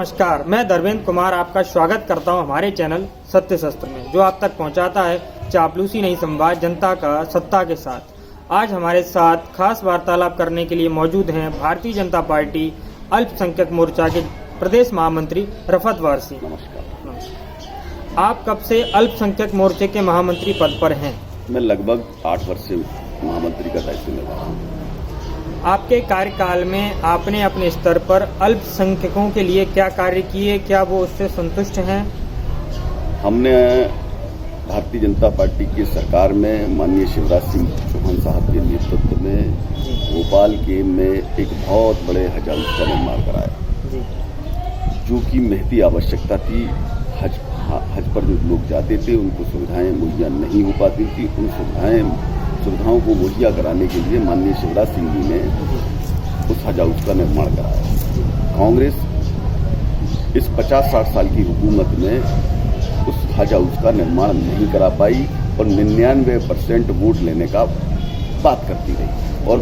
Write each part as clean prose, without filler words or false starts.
नमस्कार, मैं धर्मेंद्र कुमार आपका स्वागत करता हूं हमारे चैनल सत्य शस्त्र में, जो आप तक पहुंचाता है चापलूसी नहीं संवाद जनता का सत्ता के साथ। आज हमारे साथ खास वार्तालाप करने के लिए मौजूद हैं भारतीय जनता पार्टी अल्पसंख्यक मोर्चा के प्रदेश महामंत्री रफत वारसी। नमस्कार। आप कब से अल्पसंख्यक मोर्चे के महामंत्री पद पर हैं? मैं लगभग 8 वर्ष से महामंत्री का दायित्व निभा रहा हूँ। आपके कार्यकाल में आपने अपने स्तर पर अल्पसंख्यकों के लिए क्या कार्य किए, क्या वो उससे संतुष्ट हैं? हमने भारतीय जनता पार्टी की सरकार में माननीय शिवराज सिंह चौहान साहब के नेतृत्व में भोपाल के में एक बहुत बड़े हज हाउस का निर्माण कराया, जो कि महती आवश्यकता थी। हज पर जो लोग जाते थे उनको सुविधाएं मुहैया नहीं हो पाती थी। उन सुविधाओं को मुहैया कराने के लिए माननीय शिवराज सिंह जी ने उस हज हाउस का निर्माण कराया। कांग्रेस इस 50-60 साल की हुकूमत में उस हज हाउस का निर्माण नहीं करा पाई और 99% वोट लेने का बात करती रही। और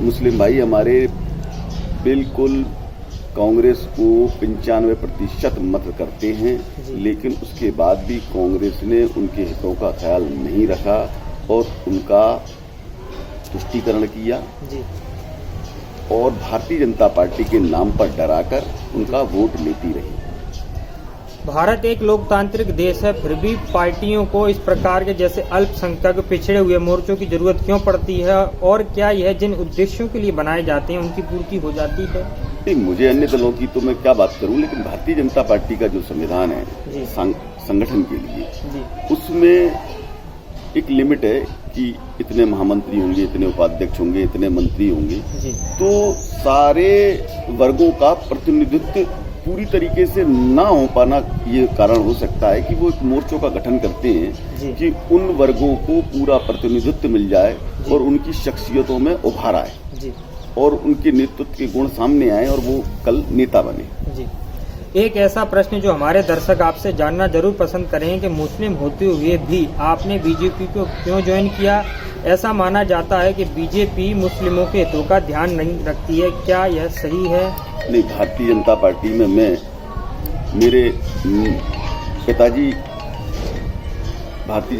मुस्लिम भाई हमारे बिल्कुल कांग्रेस को 95% मत करते हैं, लेकिन उसके बाद भी कांग्रेस ने उनके हितों का ख्याल नहीं रखा और उनका तुष्टीकरण किया और भारतीय जनता पार्टी के नाम पर डराकर उनका वोट लेती रही। भारत एक लोकतांत्रिक देश है, फिर भी पार्टियों को इस प्रकार के जैसे अल्पसंख्यक पिछड़े हुए मोर्चों की जरूरत क्यों पड़ती है, और क्या यह जिन उद्देश्यों के लिए बनाए जाते हैं उनकी पूर्ति हो जाती है? नहीं, मुझे अन्य दलों की तो मैं क्या बात करूं, लेकिन भारतीय जनता पार्टी का जो संविधान है संगठन के लिए, उसमें एक लिमिट है कि इतने महामंत्री होंगे, इतने उपाध्यक्ष होंगे, इतने मंत्री होंगे। तो सारे वर्गों का प्रतिनिधित्व पूरी तरीके से ना हो पाना ये कारण हो सकता है कि वो एक मोर्चों का गठन करते हैं कि उन वर्गों को पूरा प्रतिनिधित्व मिल जाए और उनकी शख्सियतों में उभार आए और उनके नेतृत्व के गुण सामने आए और वो कल नेता बने। एक ऐसा प्रश्न जो हमारे दर्शक आपसे जानना जरूर पसंद करें कि मुस्लिम होते हुए भी आपने बीजेपी को क्यों ज्वाइन किया? ऐसा माना जाता है कि बीजेपी मुस्लिमों के हितों का ध्यान नहीं रखती है, क्या यह सही है? नहीं, भारतीय जनता पार्टी में मेरे पिताजी भारतीय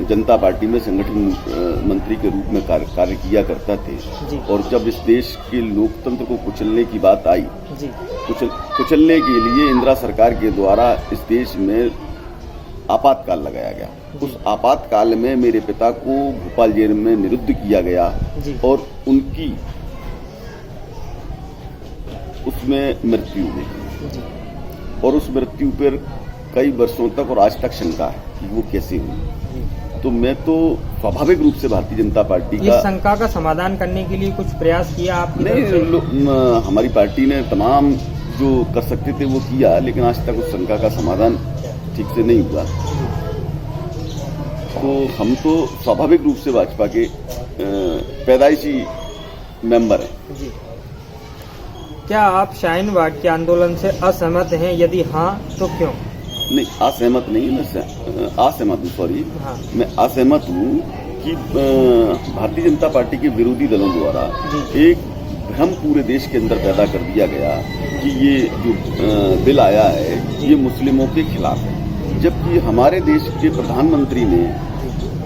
जनता पार्टी में संगठन मंत्री के रूप में कार्य किया करता थे और जब इस देश के लोकतंत्र को कुचलने की बात आई, कुचलने के लिए इंदिरा सरकार के द्वारा इस देश में आपातकाल लगाया गया। उस आपातकाल में मेरे पिता को भोपाल जेल में निरुद्ध किया गया और उनकी उसमें मृत्यु हुई और उस मृत्यु पर कई वर्षों तक और आज तक शंका है कि वो कैसे हुई। तो मैं तो स्वाभाविक रूप से भारतीय जनता पार्टी का इस शंका का समाधान करने के लिए कुछ प्रयास किया आपने? नहीं, हमारी पार्टी ने तमाम जो कर सकते थे वो किया, लेकिन आज तक उस शंका का समाधान ठीक से नहीं हुआ। तो हम तो स्वाभाविक रूप से भाजपा के पैदाइशी मेंबर हैं। क्या आप शाहीन बाग के आंदोलन से असहमत हैं? यदि हाँ तो क्यों? नहीं, असहमत नहीं, मैं असहमत हूँ कि भारतीय जनता पार्टी के विरोधी दलों द्वारा एक भ्रम पूरे देश के अंदर पैदा कर दिया गया कि ये जो बिल आया है ये मुस्लिमों के खिलाफ है, जबकि हमारे देश के प्रधानमंत्री ने,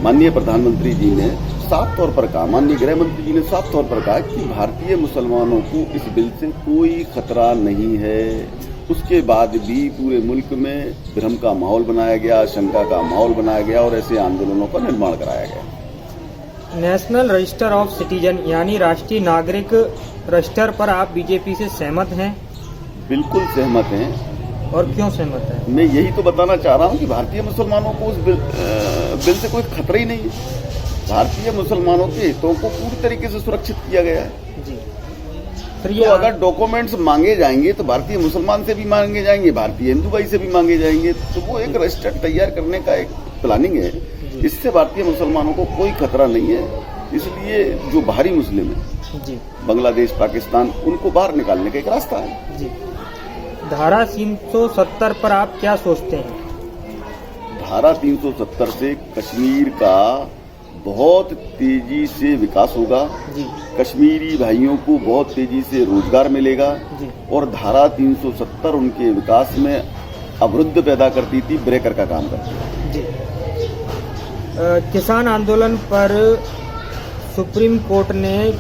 माननीय प्रधानमंत्री जी ने साफ तौर पर कहा, माननीय गृह मंत्री जी ने साफ तौर पर कहा कि भारतीय मुसलमानों को इस बिल से कोई खतरा नहीं है। उसके बाद भी पूरे मुल्क में भ्रम का माहौल बनाया गया, शंका का माहौल बनाया गया और ऐसे आंदोलनों का निर्माण कराया गया। नेशनल रजिस्टर ऑफ सिटीजन यानी राष्ट्रीय नागरिक रजिस्टर पर आप बीजेपी से सहमत हैं? बिल्कुल सहमत हैं। और क्यों सहमत हैं? मैं यही तो बताना चाह रहा हूँ कि भारतीय मुसलमानों को उस बिल से कोई खतरा ही नहीं है। भारतीय मुसलमानों के हितों को पूरी तरीके से सुरक्षित किया गया है। तो अगर डॉक्यूमेंट्स मांगे जाएंगे तो भारतीय मुसलमान से भी मांगे जाएंगे, भारतीय हिंदू भाई से भी मांगे जाएंगे, तो वो एक रजिस्टर तैयार करने का एक प्लानिंग है। इससे भारतीय मुसलमानों को कोई खतरा नहीं है। इसलिए जो बाहरी मुस्लिम है, बांग्लादेश, पाकिस्तान, उनको बाहर निकालने का एक रास्ता है। धारा 370 पर आप क्या सोचते हैं? धारा 370 से कश्मीर का बहुत तेजी से विकास होगा। जी कश्मीरी भाइयों को बहुत तेजी से रोजगार मिलेगा जी और धारा 370 उनके विकास में अवरुद्ध पैदा करती थी, ब्रेकर का काम करती थी। जी। किसान आंदोलन पर सुप्रीम कोर्ट ने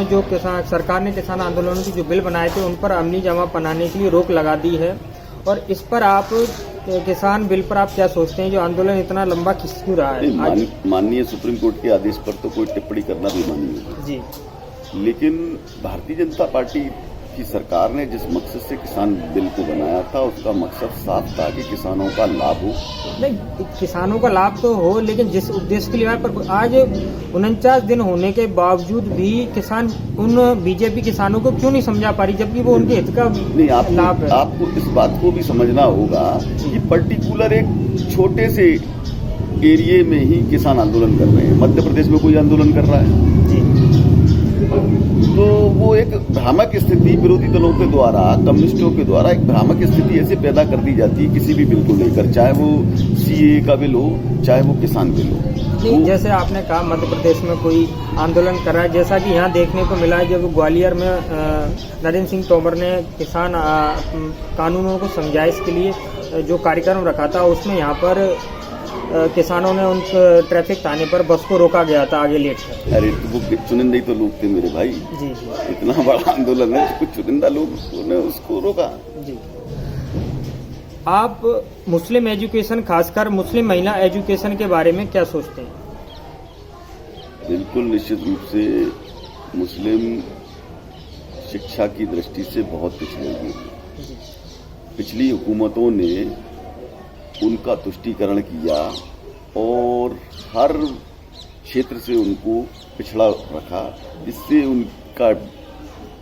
जो किसान सरकार ने किसान आंदोलन की जो बिल बनाए थे उन पर अमली जमा बनाने के लिए रोक लगा दी है, और इस पर आप किसान बिल पर आप क्या सोचते हैं? जो आंदोलन इतना लंबा क्यों रहा है? माननीय सुप्रीम कोर्ट के आदेश पर तो कोई टिप्पणी करना भी मान्य है जी, लेकिन भारतीय जनता पार्टी की सरकार ने जिस मकसद से किसान बिल को बनाया था उसका मकसद साफ था कि किसानों का लाभ हो। नहीं, किसानों का लाभ तो हो, लेकिन जिस उद्देश्य के लिए आए, पर आज 49 दिन होने के बावजूद भी किसान उन बीजेपी किसानों को क्यों नहीं समझा पा रही, जबकि वो उनके हित का नहीं। लाभ है। आपको इस बात को भी समझना होगा कि पर्टिकुलर एक छोटे से एरिया में ही किसान आंदोलन कर रहे हैं। मध्य प्रदेश में कोई आंदोलन कर रहा है जी, तो वो एक भ्रामक स्थिति विरोधी दलों के द्वारा, कम्युनिस्टों के द्वारा एक भ्रामक स्थिति ऐसे पैदा कर दी जाती है किसी भी बिल को लेकर, चाहे वो सीए का बिल हो, चाहे वो किसान बिल हो। नहीं, जैसे आपने कहा मध्य प्रदेश में कोई आंदोलन कर रहा है, जैसा कि यहाँ देखने को मिला है जब ग्वालियर में नरेंद्र सिंह तोमर ने किसान कानूनों को समझाइश के लिए जो कार्यक्रम रखा था, उसमें यहाँ पर किसानों ने उन ट्रैफिक थाने पर बस को रोका गया था आगे लेट कर। अरे तो वो चुनिंदा ही तो लोग थे मेरे भाई। जी जी, इतना बड़ा आंदोलन है, कुछ चुनिंदा लोग ने उसको रोका। जी। आप मुस्लिम एजुकेशन, खासकर मुस्लिम महिला एजुकेशन के बारे में क्या सोचते हैं? बिल्कुल निश्चित रूप से मुस्लिम शिक्षा की दृष्टि से बहुत पिछड़े हुए हैं। पिछली हुकूमतों ने उनका तुष्टीकरण किया और हर क्षेत्र से उनको पिछड़ा रखा, जिससे उनका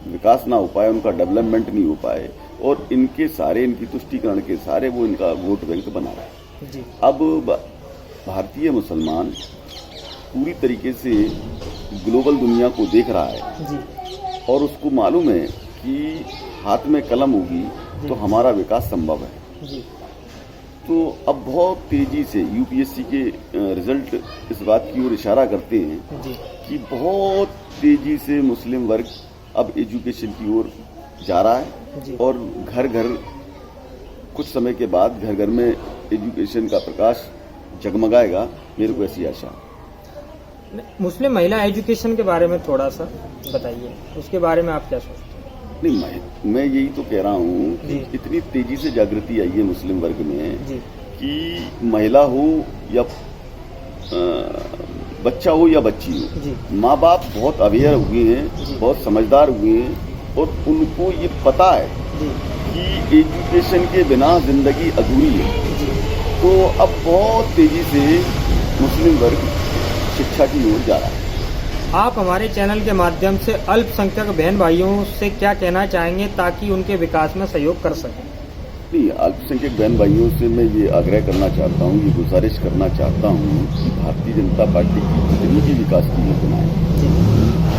विकास ना हो पाए, उनका डेवलपमेंट नहीं हो पाए, और इनकी तुष्टीकरण के सारे वो इनका वोट बैंक बना रहे। अब भारतीय मुसलमान पूरी तरीके से ग्लोबल दुनिया को देख रहा है जी, और उसको मालूम है कि हाथ में कलम होगी तो हमारा विकास संभव है। जी। तो अब बहुत तेजी से यूपीएससी के रिजल्ट इस बात की ओर इशारा करते हैं जी, कि बहुत तेजी से मुस्लिम वर्ग अब एजुकेशन की ओर जा रहा है जी। और घर घर कुछ समय के बाद घर घर में एजुकेशन का प्रकाश जगमगाएगा, मेरे को ऐसी आशा। मुस्लिम महिला एजुकेशन के बारे में थोड़ा सा बताइए, उसके बारे में आप क्या सोचते हैं? नहीं, मैं यही तो कह रहा हूँ कि जी। इतनी तेजी से जागृति आई है मुस्लिम वर्ग में जी, कि महिला हो या बच्चा हो या बच्ची हो, जी, माँ बाप बहुत अवेयर हुए जी। हैं, बहुत समझदार हुए हैं और उनको ये पता है जी, कि एजुकेशन के बिना जिंदगी अधूरी है। जी। तो अब बहुत तेजी से मुस्लिम वर्ग शिक्षा की ओर जा रहा है। आप हमारे चैनल के माध्यम से अल्पसंख्यक बहन भाइयों से क्या कहना चाहेंगे ताकि उनके विकास में सहयोग कर सकें? नहीं, अल्पसंख्यक बहन भाइयों से मैं ये आग्रह करना चाहता हूँ, ये गुजारिश करना चाहता हूँ कि भारतीय जनता पार्टी की जितनी भी विकास की योजनाएं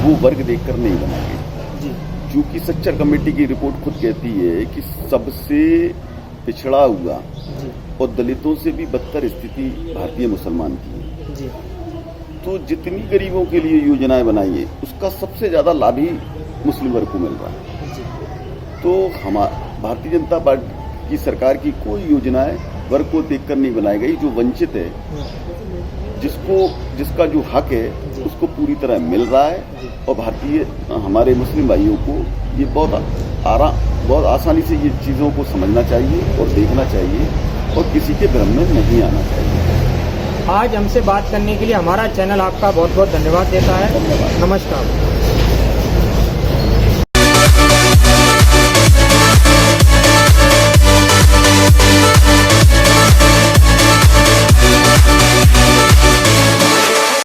वो वर्ग देखकर नहीं बनाई गई, क्योंकि सच्चर कमेटी की रिपोर्ट खुद कहती है कि सबसे पिछड़ा हुआ और दलितों से भी बदतर स्थिति भारतीय मुसलमान की है। तो जितनी गरीबों के लिए योजनाएं बनाई है उसका सबसे ज्यादा लाभ ही मुस्लिम वर्ग को मिल रहा है। तो भारतीय जनता पार्टी की सरकार की कोई योजनाएं वर्ग को देखकर नहीं बनाई गई। जो वंचित है, जिसका जो हक है उसको पूरी तरह मिल रहा है और हमारे मुस्लिम भाइयों को ये बहुत आसानी से ये चीजों को समझना चाहिए और देखना चाहिए और किसी के भ्रम में नहीं आना चाहिए। आज हमसे बात करने के लिए हमारा चैनल आपका बहुत बहुत धन्यवाद देता है। धन्यवाद। नमस्कार।